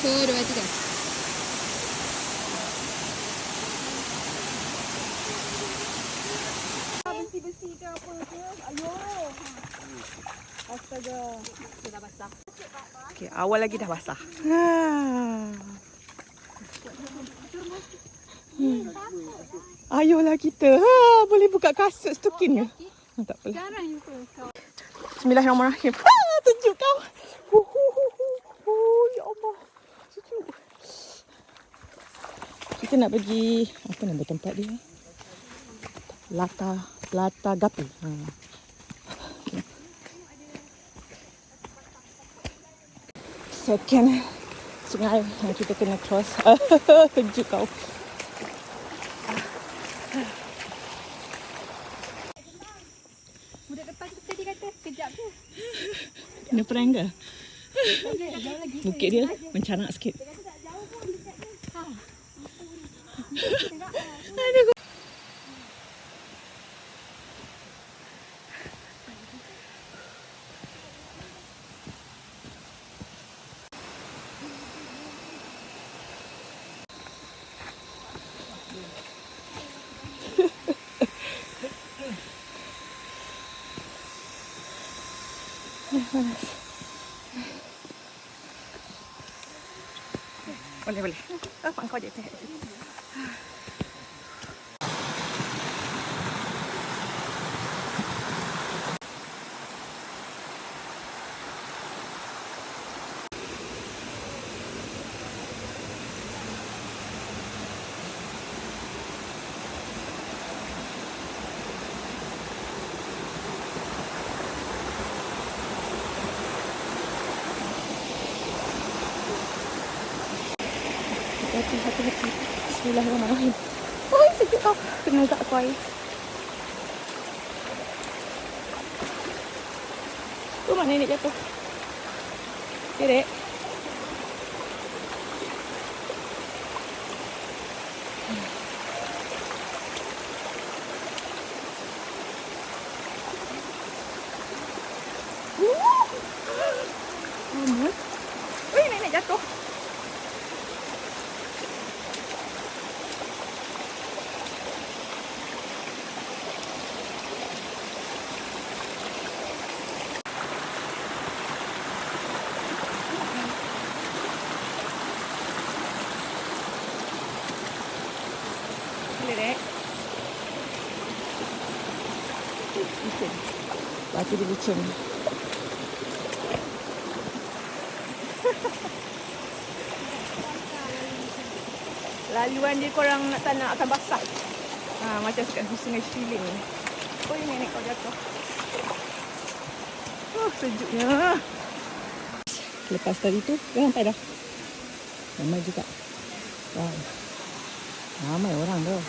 2, 3. Besi-besi ke apa ke? Ayo. Astaga. Sudah basah. Okey, awal lagi dah basah. Ayolah kita. Boleh buka kasut stokin ke? Tak apalah. Jarang jumpa. Bismillahirrahmanirrahim. Sejuk kau. Ya Allah. Sejuk. Kita nak pergi, apa nama tempat dia? Lata Gapi. Second sungai yang kita kena cross. Sejuk kau. Budak depan tu tadi kata kejap je. Kena prank ke? Jauh lagi. Bukit dia mencanak sikit. Boleh. Apa kau je teh? Hati-hati. Bismillahirrahmanirrahim. Oi, sejuk kau. Kena agak koi. Tu mana nenek jatuh? Dek. Oi, nenek jatuh. Dek. Licin. Batu dia licin. Laluan dia korang nak tak nak akan basah. Macam kat Sungai Shilin ni. Oh, ini nenek kau jatuh. Sejuknya. Lepas tadi tu, dah sampai dah. Ramai juga. Wow. Ramai orang tu.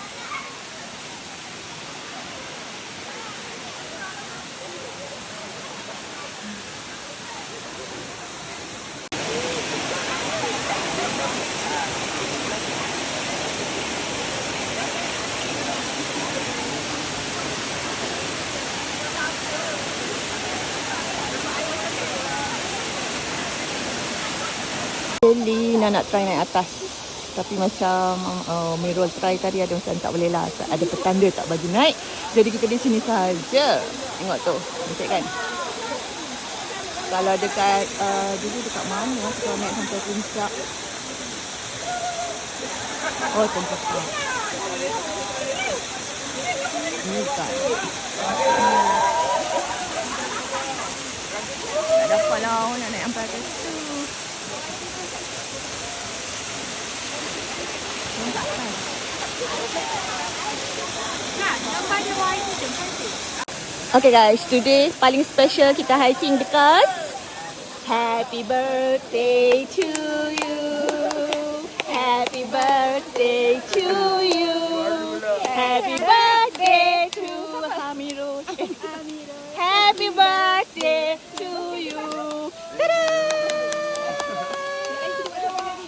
Lina nak try naik atas. Tapi macam Mirul try tadi ada macam tak boleh lah. Ada petanda tak bagi naik. Jadi kita di sini saja. Tengok tu. Cantik kan? Kalau dekat dulu dekat mana kalau naik sampai puncak. Oh, tempat tu. Ni kan. Tak dapat lah nak naik sampai atas tu. Okay guys, today paling special kita hiking dekat Happy birthday to you. Happy birthday to you. Happy birthday to Amirul. Happy birthday to you. Tada!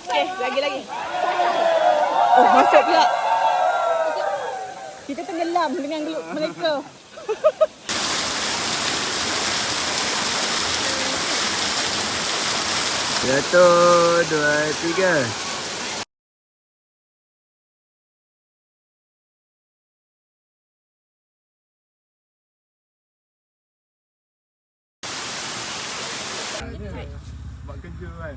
Okay, lagi. Oh, masuk pula. Kita tenggelam dengan geluk mereka. Satu, dua, tiga. Buat kerja kan.